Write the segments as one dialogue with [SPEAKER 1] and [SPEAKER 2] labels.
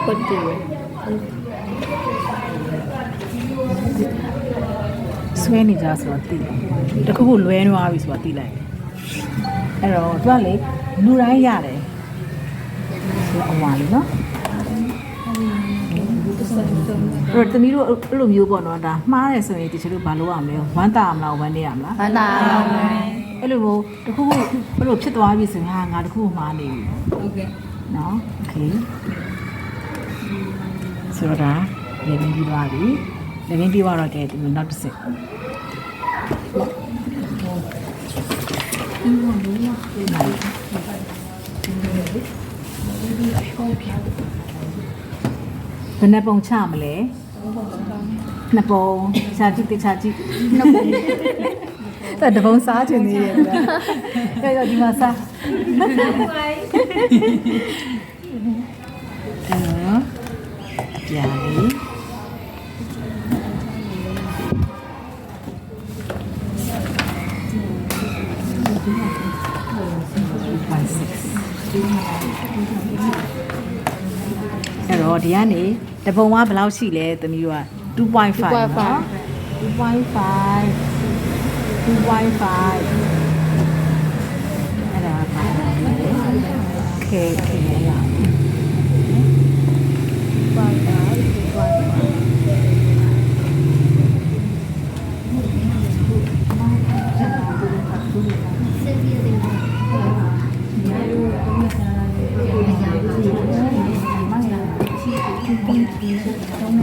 [SPEAKER 1] ဟုတ်တယ်ဆွဲနေကြဆိုတော့သိတယ်တခုခုလွဲသွားပြီဆိုတော့သိလိုက်အဲ့တော့သူကလေလူတိုင်းရတယ်ဆိုတော့အဝါလေးနော်အဲ့တော့တမီးတို့အဲ့လိုမျိုးပေါ့နော်ဒါမှားတယ်ဆိုရင်တချို့တို့ဘာလုပ်ရမလဲဝမ်းသာမလားဝမ်းနေရမလား
[SPEAKER 2] ဝမ်းသာရမယ်
[SPEAKER 1] အဲ့လိုမျိုးတခုခုအဲ့လိုဖြစ်သွားပြီဆိုရင်ဟာငါတခုမှားနေပြီ
[SPEAKER 2] ဟုတ်ကဲ့
[SPEAKER 1] နော်โอเคဆိုတော့ဒါလေဘင်းပြီးသွားပြီလေဘင်းပြီးသွားတော့ကဲဒီနောက်တစ်စက်ဘယ်နှပုံချမလဲနှစ်ပုံချာကြည့်တခြားကြည့်နှစ်ပုံแต่တပုံစားချင်သေးရဲ့ဗျာအဲ့တော့ဒီမှာစားကြာပြီအဲ့တော့ဒီကနေတပုံကဘယ်လောက်ရှိလဲသမီးတို့က 2.5 เนาะ 2.5 အဲ့ဒါပါโอเคโอเคရအောင်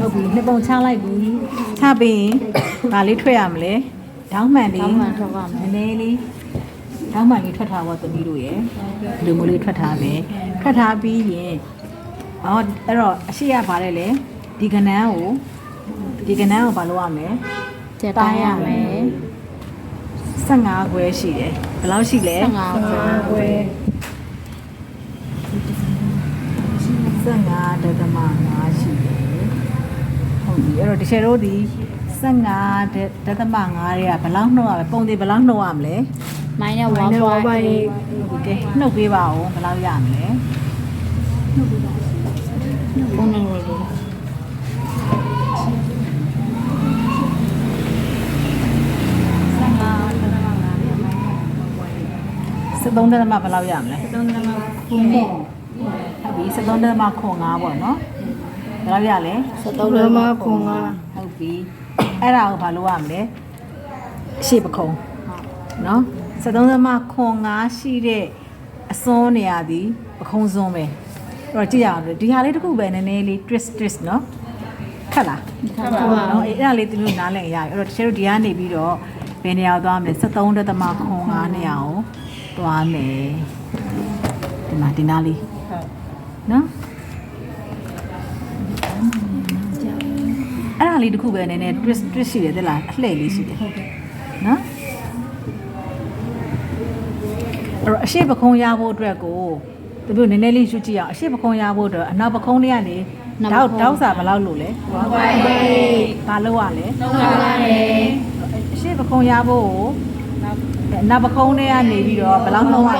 [SPEAKER 1] ဟုတ်ပြီနှစ်ပုံချလိုက်ပြီချပြီးရင်ဗာလေးထွက်ရမလဲဒေါင်းမှန်လေး
[SPEAKER 2] ထွက်ပါမယ်
[SPEAKER 1] နည်းနည်းလေးဒေါင်းမှန်လေးထွက်ထားပါသမီးတို့ရယ်ဒီလိုမျိုးလေးထွက်ထားမယ်ထွက်ထားပြီးရင်အဲ့တော့အရှိရပါတယ်လေဒီကနန်းကိုဘာလုပ်ရမလဲ
[SPEAKER 2] ကျက်တိုင်းရမယ်
[SPEAKER 1] 15ခွဲရှိတယ်ဘယ်လောက်ရှိလဲ
[SPEAKER 2] 15ခွဲ
[SPEAKER 1] 15.5ရှိတယ်ဟုတ်ပြီအဲ့တော့တချေတို့ဒီ15.5တွေကဘယ်လောက်နှုတ်ရမလဲပုံသေးဘယ်လောက်နှုတ်ရမလဲ
[SPEAKER 2] မိုင်းနဲ့1.8
[SPEAKER 1] ကဲနှုတ်ပေးပါဦးဘယ်လောက်ရမလဲ
[SPEAKER 2] ပုံနဲ့လို့
[SPEAKER 1] 73.5ဘယ်လောက်ရမလဲ
[SPEAKER 2] 73.5ခုနဲ့
[SPEAKER 1] ဟုတ်ပြီ73.5ခွန်5ပေါ့နော်ဘယ်လောက်ရလဲ
[SPEAKER 2] 73.5ခု5
[SPEAKER 1] ဟုတ်ပြီအဲ့ဒါကိုဘာလုပ်ရမလဲအရှိပခုံးနော်73.5ခွန်5ရှိတဲ့အစွန်းနေရာသည်ပခုံးစွန်းပဲအဲ့တော့ကြည့်ရအောင်ဒီဟာလေးတစ်ခုပဲနည်းနည်းလေး twist နော်ခက်လား
[SPEAKER 2] ခက်ပါဘူး
[SPEAKER 1] နော်အဲ့ဒါလေးသူတို့နားလည်ရပြီအဲ့တော့တချို့ဒီကနေပြီးတော့ဘယ်နေရာသွားမလဲ73.5ခွန်5နေရာကိုသွားမယ်ဒီမှာဒီနားလေး
[SPEAKER 2] ဟုတ်
[SPEAKER 1] နော်အဲ့ဒါလေးတစ်ခုပဲနည်းနည်း twist ရှိတယ်တဲ့လားအလှည့်လေးရှိတယ်
[SPEAKER 2] ဟုတ်ကဲ့
[SPEAKER 1] နော်အဲ့တော့အရှိပခုံးရဖို့အတွက်ကိုသူတို့နည်းနည်းလေးရှုကြည့်အောင်အရှိပခုံးရဖို့အတွက်အနောက်ပခုံးလေးကနေတောက်စာဘယ်လောက်လို့လဲဘာလို့ရလဲအရှိပခုံးရဖို့ကိုနောက်ပခုံးလေးကနေပြီးတော့ဘယ်လောက်နှုံးရလဲ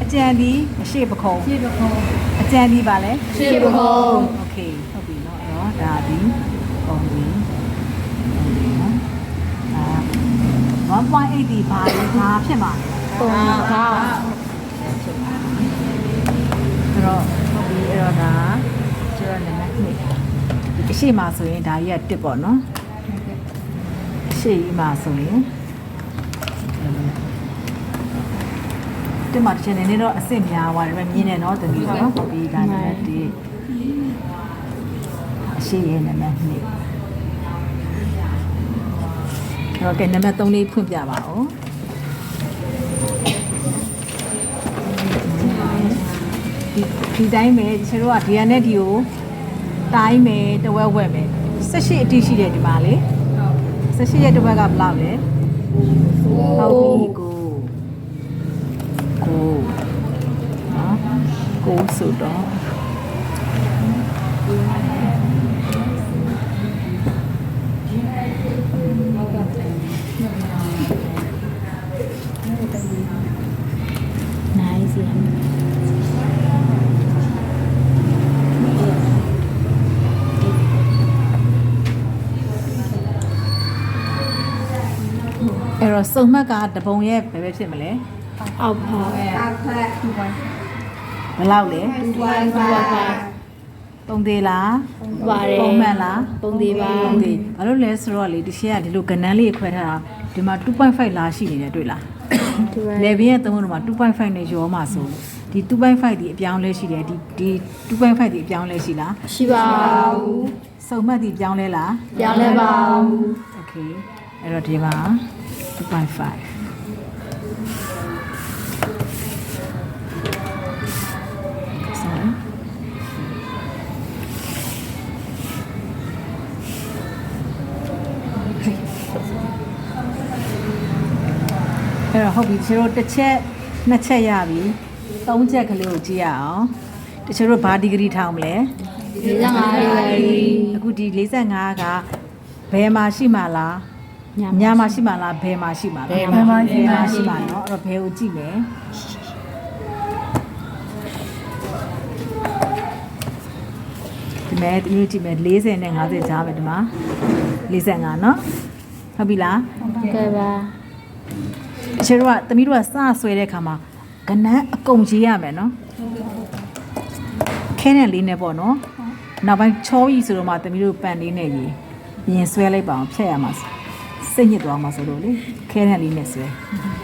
[SPEAKER 1] အကြံဒီအရှိပခုံးအကြံဒီပါလဲ
[SPEAKER 2] ရှေ့ပခုံး
[SPEAKER 1] โอเคဟုတ်ပြီเนาะအဲ့တော့ဒါဒီပုံပြီးနော်1.8ဒီဘာဖြစ်မှာ
[SPEAKER 2] ပုံပါ
[SPEAKER 1] အဲ့တော့ဟုတ်ပြီအဲ့တော့ဒါကျွန်တော်နံပါတ်2အရှိမှာဆိုရင်ဒါကြီးက1ပေါ့နော်အရှိကြီးမှာဆိုရင်တင်မှာတစ်ချက်နေတော့အစ်စ်များသွားတယ်ပဲမြင်နေတော့တကယ်နော်ဟုတ်ပြီဒါနံပါတ်1အရှိရဲ့နံပါတ်2အဲ့တော့ကဲနံပါတ်3လေးဖွင့်ပြပါဦးဒီတိုင်းပဲကျတို့ကဒီရနဲ့ဒီကိုတိုင်းမယ်တဝက်ဝက်မယ် 18အတိရှိတယ်ဒီမှာလေ18ရဲ့တစ်ဘက်ကဘယ်လောက်လဲဟုတ်ပြီကိုနော်ကိုဆိုတော့
[SPEAKER 2] nice
[SPEAKER 1] အဲ့တော့စုံမှတ်ကတပုံရဲ့ဘယ်ပဲဖြစ်မလဲ
[SPEAKER 2] အောက်ဖက်
[SPEAKER 1] ဘယ်လောက်လဲ
[SPEAKER 2] 2.5
[SPEAKER 1] 3သေးလား
[SPEAKER 2] ပါတယ်
[SPEAKER 1] ပုံမှန်လား
[SPEAKER 2] 3သေးပါ
[SPEAKER 1] 3သေးဘာလို့လဲဆိုတော့လေဒီရှေ့ကဒီလိုကဏ္ဍလေးခွဲထားတာဒီမှာ 2.5 လားရှိနေတယ်တွေ့လား level ရဲ့သုံးလို့မှာ 2.5 နဲ့ရောမှာဆိုဒီ 2.5 ဒီအပြောင်းလဲရှိတယ်ဒီ2.5 ဒီအပြောင်းလဲရှိလား
[SPEAKER 2] ရှိပါဘူး
[SPEAKER 1] စုံမှတ်ဒီပြောင်းလဲလား
[SPEAKER 2] ပြောင်းလဲပါဘူး
[SPEAKER 1] okay အဲ့တော့ဒီမှာ2.5အဲ့တော့ဟုတ်ပြီတချို့တစ်ချက်နှစ်ချက်ရပြီသုံးချက်ကလေးကိုကြည့်ရအောင်တချို့တို့ဘာဒီဂရီထောင်မလဲ
[SPEAKER 2] 45ဒီဂရီ
[SPEAKER 1] အခုဒီ45ကဘယ်မှာရှိမှလားညမှာရှိမှလားဘယ်မှာရှိမှလားဘယ်မှာရှိမှเนาะအဲ့တော့ဘယ်ကိုကြည့်မယ်ဒီမဲ့ဒီလိုကြည့်မယ်40နဲ့50ကြားပဲဒီမှာ45เนาะဟုတ်ပြီလား
[SPEAKER 2] ကဲပါ
[SPEAKER 1] တချို့ကသမီးတို့ကစဆွဲတဲ့ခါမှာကနန်းအကုန်ကြီးရမယ်နော်ခဲနဲ့လေးနဲ့ပေါ့နော်နောက်ပိုင်းချောကြီးဆိုတော့မှသမီးတို့ပန်လေးနဲ့ရေရင်ဆွဲလိုက်ပါအောင်ဖြတ်ရမှာစိတ်ညစ်သွားမှာဆိုလို့လေခဲနဲ့လေးနဲ့ဆွဲ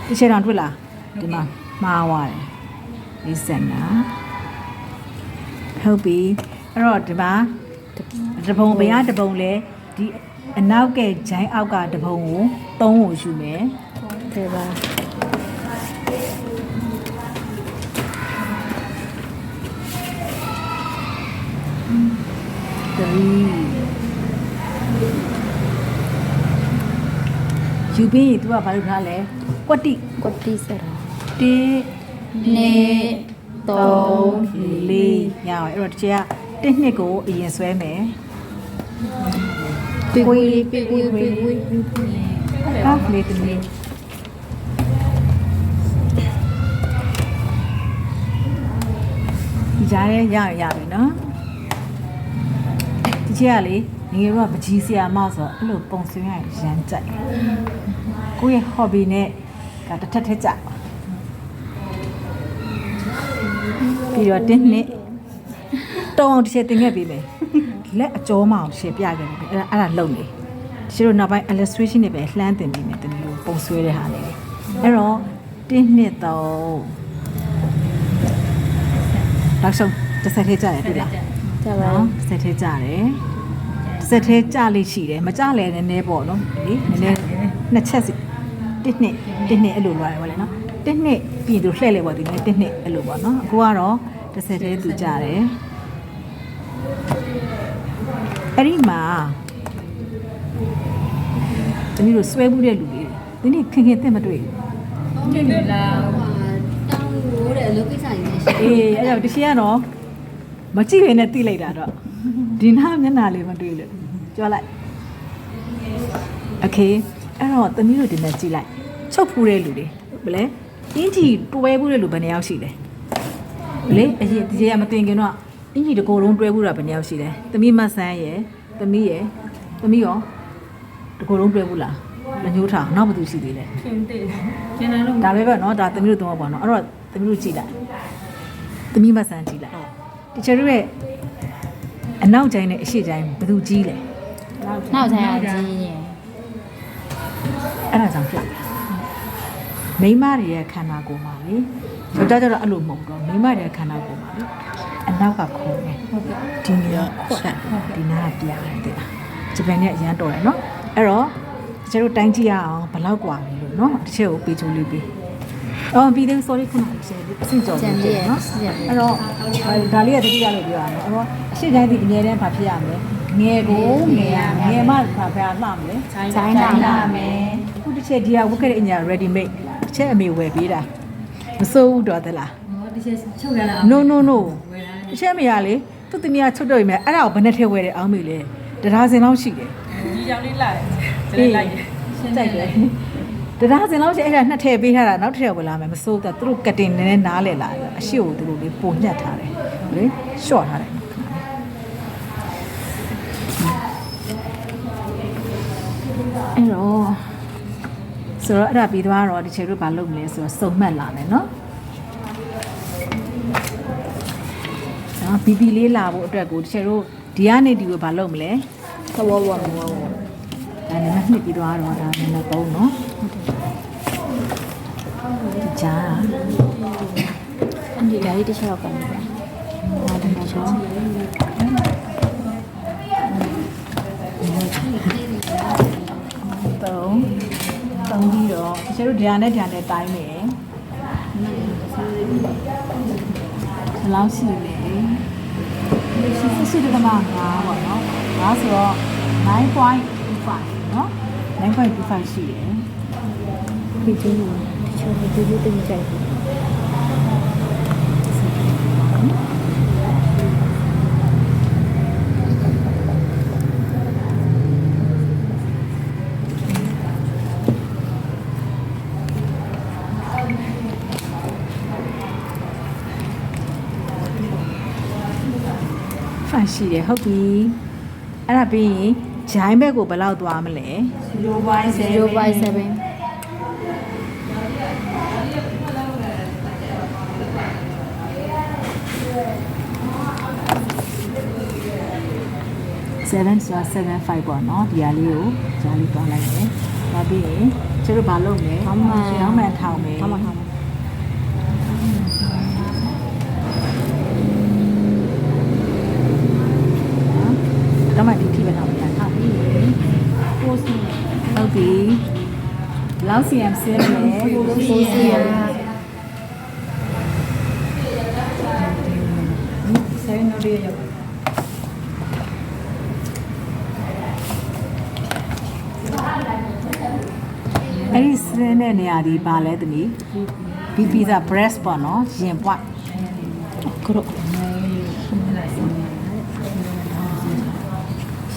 [SPEAKER 1] တချို့တော့တွေ့လားဒီမှာမှားသွားတယ်လေးစက်နာဟုတ်ပြီအဲ့တော့ဒီမှာတပုံဘယ်ကတပုံလဲဒီအနောက်ကဂျိုင်းအောက်ကတပုံကို3ကိုယူမယ်
[SPEAKER 2] ကဲပါ
[SPEAKER 1] ယူပြီး तू ကဘာလုပ်ထားလဲကွက်တိ
[SPEAKER 2] ကွတီစရာ
[SPEAKER 1] 1
[SPEAKER 2] 2 3
[SPEAKER 1] 4ရအောင်အဲ့တော့တစ်ချက်က1နှစ်ကိုအရင်ဆွဲမယ်
[SPEAKER 2] ปีกุยปีกุยปีกุย
[SPEAKER 1] ကားလေးတမီးကြားရရပြီနော်ဒီချက်ကလေငယ်တော့ပကြီးဆရာမဆိုအဲ့လိုပုံစံရရမ်းကြိုက်ကိုယ့်ရဲ့ hobby နဲ့ကတစ်ထက်ထက်ကြပြီးတော့1နှစ်တောင်းအောင်တစ်ချက်တင်ခဲ့ပေးမယ်လက်အကျော်မအောင်ရှင်းပြခဲ့တယ်အဲ့ဒါလုံနေတချို့နောက်ပိုင်း illustration တွေပဲလှမ်းတင်ပြီးမယ်တမီးတို့ပုံဆွဲတဲ့ဟာလေးအဲ့တော့1နှစ်3နောက်ဆုံးတစ်ဆက်သေးကြတယ်တွေ့လား
[SPEAKER 2] ကြပါ
[SPEAKER 1] နော်တစ်ဆက်သေးကြတယ်တစ်ဆက်သေးကြလေးရှိတယ်မကြလဲနည်းနည်းပေါ့နော်လေနည်းနည်းနှစ်ချက်စီ1နှစ်အဲ့လိုလွားတယ်ပေါ့လေနော်1နှစ်ပြီးသူလှည့်လေပေါ့ဒီနေ့1နှစ်အဲ့လိုပေါ့နော်အခုကတော့တစ်ဆက်သေးသူကြတယ်အဲ့ဒီမှာတမီးတို့ဆွဲမှုတဲ့လူတွေဒီနေ့ခင်ခင်တက်မတွေ့ဘူး
[SPEAKER 2] တောင်းလို့တဲ့အလုပ်ကိစ္စတွေနဲ့ရှိ
[SPEAKER 1] အေးအဲ့တော့တရှိကတော့မကြည့်ရနဲ့တိလိုက်တာတော့ဒီနာမျက်နှာလေးမတွေ့လို့ကြွားလိုက်โอเคအဲ့တော့တမီးတို့ဒီမှာကြည့်လိုက်ချုပ်ဖူးတဲ့လူတွေဘယ်လဲအင်ဂျီတွဲဘူးတဲ့လူဘယ်နှယောက်ရှိလဲဘယ်လေအရင်ဒီကမတင်ခင်တော့အင်ဂျီတကိုယ်လုံးတွဲဘူးတာဘယ်နှယောက်ရှိလဲတမီးမဆန်းရယ်တမီးရောတကိုယ်လုံးတွဲဘူးလားလညိုးထားနောက်ဘယ်သူရှိသေးလဲခင်တည်ကျန်တယ်လို့ဒါပဲပဲเนาะဒါတမီးတို့သုံးပါเนาะအဲ့တော့တမီးတို့ကြည့်လိုက်တမီးမဆန်းကြည့်လိုက်တချို့တို့ရဲ့အနောက်ကျိုင်းနဲ့အရှေ့ကျိုင်းဘယ်သူကြီးလဲ
[SPEAKER 2] နောက်ဆိုင်အကြီးရင်
[SPEAKER 1] အဲ့ဒါကြောင့်ဖြစ်တယ်မိန်းမတွေရဲ့ခန္ဓာကိုယ်မှာလေယောက်ျားကျတော့အဲ့လိုမဟုတ်တော့မိန်းမတွေရဲ့ခန္ဓာကိုယ်မှာလေအနောက်ကခုံးတယ်ဒီနေရာချက်ဒီနားပြရတယ်တဲ့ဂျပန်နဲ့အရန်တော်တယ်နော်အဲ့တော့တချို့တိုင်းကြည့်ရအောင်ဘယ်လောက်กว่าပြီလို့နော်တချို့ကိုပေးချိုးလေးပေးပြီးသေး sorry ခုနကအဆင့်ကြော်
[SPEAKER 2] ကျန်လေးရ
[SPEAKER 1] နော်
[SPEAKER 2] စီရ
[SPEAKER 1] အဲ့တော့ဒါလေးကတတိယလို့ပြောရအောင်အဲ့တော့အရှိတိုင်းဒီအမြဲတမ်းဘာဖြစ်ရမလဲ ငယ်ကိုငယ်ရငယ်မှဘာလှမလဲချိုင်းလာမယ်အခုတစ်ချက်ဒီကဝတ်ခဲ့တဲ့အညာ ready made တစ်ချက်အမေဝယ်ပေးတာမစိုးဘူးတော့သလား
[SPEAKER 2] ဒီချက်ချုပ်ရလား
[SPEAKER 1] noတစ်ချက်အမေကလေသူ့သမီးကချုပ်တော့ပြီမဲ့အဲ့ဒါကိုဘယ်နဲ့ထည့်ဝယ်တယ်အောင်မေလေတရားစင်လောက်ရှိတယ်
[SPEAKER 3] ဒီကြောင်လေးလိုက်ကျလိုက်လိုက်
[SPEAKER 1] ရှင်းတိုက်တယ်တရားစင်လောက်ရှိအဲ့ဒါနှစ်ထည့်ပေးထားတာနောက်ထည့်ဝယ်လာမယ်မစိုးတော့သူတို့ကတင်နည်းနည်းနားလဲလာတယ်အရှိကိုသူတို့လေးပုံညှက်ထားတယ်လေရှော့ထားတယ်အဲ့တော့ဆိုတော့အဲ့ဒါပြီးသွားတော့ဒီချေတို့ဘာလုပ်မလဲဆိုတော့စုံမှတ်လာမယ်နော်နော်ဘီဘီလေးလာဖို့အတွက်ကိုဒီချေတို့ဒီကနေဒီကိုဘာလုပ်မလဲသဘောပေါက်မှာဒါနဲ့နှစ်ပြီးသွားတော့ဒါနည်းနည်းပုံးနော်ဒီကြား
[SPEAKER 2] ဒီဓာတ်တစ်ချက်တော့ကောင်းတယ်ဟာဒီမှာချော
[SPEAKER 1] သုံးပြီးတော့ကျတို့ဓာတ်နဲ့တိုင်းမယ်ဘယ်လောက်ရှိလဲရှိတယ်ကမှ5ပေါ့နော်ဒါဆိုတော့ 9.25 နော် 9.25 ရှိတယ်
[SPEAKER 2] ဒီကျင်းချိုးဒီလိုတင်ကြိုက်
[SPEAKER 1] ရှိတယ်ဟုတ်ပြီအဲ့ဒါပြီးရင်ဂျိုင်းဘက်ကိုဘယ်လောက်သွားမလဲ
[SPEAKER 2] 0.7
[SPEAKER 1] 7.75ပေါ့နော်ဒီဟာလေးကိုဂျာလေးသွားလိုက်တယ်ဒါပြီးရင်ကျတို့ဘာလုပ်လဲထောင်းမှန်ထောင်းမယ်
[SPEAKER 2] ထောင်းမှန်
[SPEAKER 1] တော့မှဒီထိပဲထောင်းပြန်ထောင်းပြီး
[SPEAKER 2] post
[SPEAKER 1] ဟုတ်ပြီလောက် cm ဆင်းမယ်
[SPEAKER 2] cm
[SPEAKER 1] 7 no လေးရောက်အဲ့ဒီစင်းတဲ့နေရာဒီပါလဲတမီး BP က breast ပေါ့နော်ရင်ပွားကရု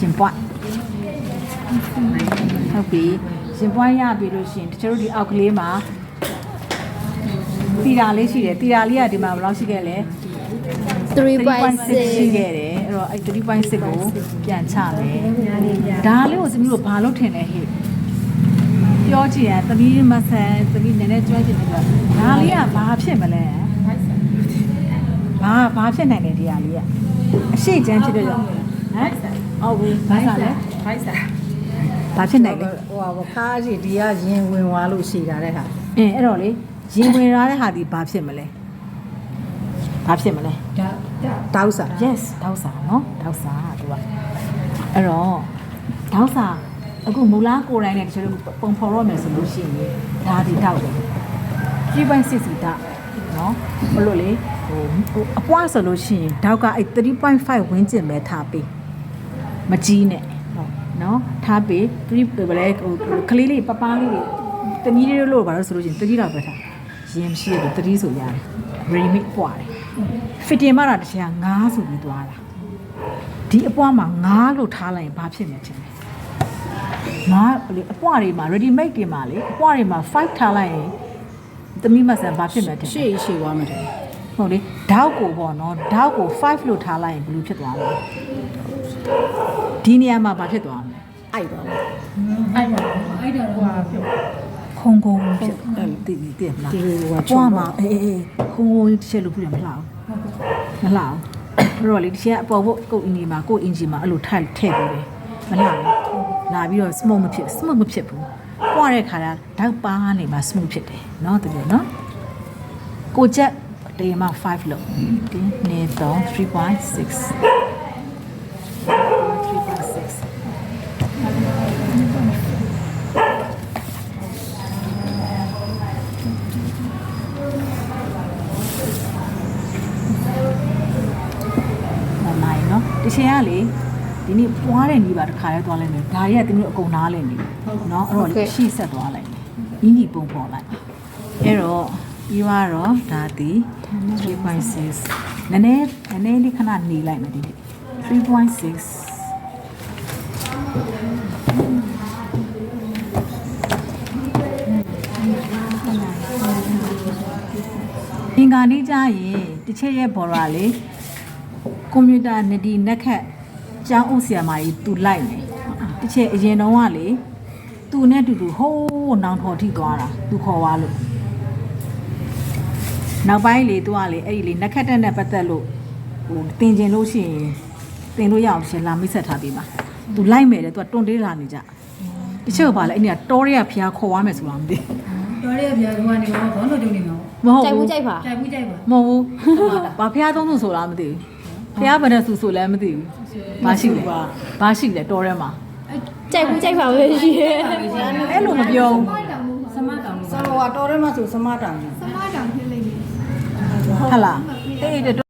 [SPEAKER 1] ရှင်ပွားဟုတ်ပြီရှင်ပွားရပြီလို့ရှင်တချို့ဒီအောက်ကလေးမှာတီတာလေးရှိတယ်တီတာလေးကဒီမှာဘယ်လောက်ရှိခဲ့လဲ
[SPEAKER 2] 3.6
[SPEAKER 1] ရှိခဲ့တယ်အဲ့တော့အဲ့ 3.6 ကိုပြန်ချမယ်ဒါလေးကိုသမီးတို့ဘာလို့ထင်လဲဟဲ့ပြောကြည့်ရသမီးမဆန်သမီးနည်းနည်းကျွမ်းကျင်တယ်ဆိုတော့ဒါလေးကဘာဖြစ်မလဲဘာဖြစ်နိုင်လဲဒီဟာလေးကအရှိချမ်းဖြစ်တဲ့ကြောင့်ဟမ်ဟုတ်ဘူးဘာသာလဲဘာဖြစ်နိုင်လဲ
[SPEAKER 3] ဟိုဟာခါးရှိဒီကရင်ဝင်သွားလို့ရှိတာတဲ့ဟာ
[SPEAKER 1] အဲ့တော့လေရင်ဝင်ရတဲ့ဟာဒီဘာဖြစ်မလဲဘာဖြစ်မလဲတောက်စာ yes တောက်စာနော်တောက်စာသူကအဲ့တော့တောက်စာအခုမူလားကိုယ်တိုင်နဲ့တချို့ပုံဖော်ရမယ်ဆိုလို့ရှိရင်ဒါဒီတောက်တယ် 3.6 စီတောက်နော်ဘလို့လေဟိုအပွားဆိုလို့ရှိရင်တောက်ကအဲ့ 3.5 ဝန်းကျင်ပဲထားပေးမကြီးနဲ့နော်ထားပေး3ဘယ်လဲဟိုကလေးလေးပပားလေးတွေတမီးလေးလို့ဘာလို့ဆိုလို့ရှိရင်3လောက်ပဲထားရင်ရှိရတယ်3ဆိုရတယ် remix ပွားတယ် fitting မှာတော့တရား9ဆိုပြီးသွားတာဒီအပွားမှာ9လို့ထားလိုက်ရင်ဘာဖြစ်မှာထင်လဲ9လေအပွားတွေမှာ ready made တွေမှာလေအပွားတွေမှာ5ထားလိုက်ရင်သမီးမဆန်ဘာဖြစ်မှာထင်လဲ
[SPEAKER 3] ရှေ့သွားမှာတယ်
[SPEAKER 1] ဟုတ်လေဓာတ်ကိုပေါ့နော်ဓာတ်ကို5လို့ထားလိုက်ရင်ဘယ်လိုဖြစ်သွားလဲဒီနေရာမှာဘာဖြစ်သွားလဲအိုက်သွားတယ်
[SPEAKER 2] အဲ့ဒါတော့
[SPEAKER 1] ခုံခုံဖြစ်တည်မလားပွားမှာအေးခုံခုံတစ်ချက်လို့ပြရမလားမလားဘယ်တော့လေတစ်ချက်အပေါ်ဖို့ကိုယ်အင်ဂျီမှာကိုယ်အင်ဂျီမှာအဲ့လိုထည့်ပေးတယ်မလားလာပြီးတော့ smoke မဖြစ်ဘူးပွားတဲ့ခါကျဓာတ်ပါးနေမှာ smooth ဖြစ်တယ်เนาะတကယ်เนาะကိုချက်တေးမှာ5လို့ဒီနေတော့ 3.6 ဒီချိန်ကလေဒီ ဒီနေ့ပွားတဲ့နီးပါတစ်ခါရဲသွားလိုက်မယ်ဒါတွေကတမျိုးအကုန်နားလဲနေเนาะအဲ့တော့ရှေ့ဆက်သွားလိုက်မယ်ညီညီပုံပေါ်လိုက်အဲ့တော့ပြီးတော့ဒါဒီ3.6နည်းနည်းလေးခဏနေလိုက်မယ်ဒီနေ့3.6အင်္ဂါနေ့ကျရင်တစ်ချက်ရဲ့ဘော်ရာလေးကွန်ပျူတာနဒီနက်ခတ်ကျောင်းအုပ်ဆရာမကြီးသူလိုက်နေတစ်ချက်အရင်တော့ကလေသူနဲ့တူတူဟိုးနောင်ထော်ထိသွားတာသူခေါ်သွားလို့နောက်ပိုင်းလေသူကလေအဲ့ဒီလေနက်ခတ်တဲ့နဲ့ပတ်သက်လို့ဟိုတင်ကျင်လို့ရှိရင်တင်လို့ရအောင်ရှင်လာမိတ်ဆက်ထားပေးပါသူလိုက်မယ်လေသူကတွန်တေးလာနေကြတစ်ချက်ပါလေအဲ့ဒီကတောရဲကဖျားခေါ်သွားမယ်ဆိုတာမသိ
[SPEAKER 3] တော်ရပြာဒီမှာနေမှာဘောလို့တုံနေမှာ
[SPEAKER 1] မဟုတ်
[SPEAKER 2] ကြိုက်
[SPEAKER 1] ဘူး
[SPEAKER 2] ဘူးကြိုက်ပါ
[SPEAKER 3] ကြိုက်ဘူးကြိုက်ပါ
[SPEAKER 1] မဟုတ်ဘူးဘာဖျားသုံးစုဆိုလားမသိဘူးဖျားဘယ်နဲ့စုဆိုလဲမသိဘူးဘာရှိလဲဘာရှိလဲတောထဲမှာ
[SPEAKER 2] ကြိုက်ဘူးကြိုက်ပါပဲရှိရဲ့
[SPEAKER 1] အဲ့လိုမပြောဘူး
[SPEAKER 3] စမတောင်စမဝါတော်ရမှာဆိုစမတောင်
[SPEAKER 1] ဟုတ်လားအေး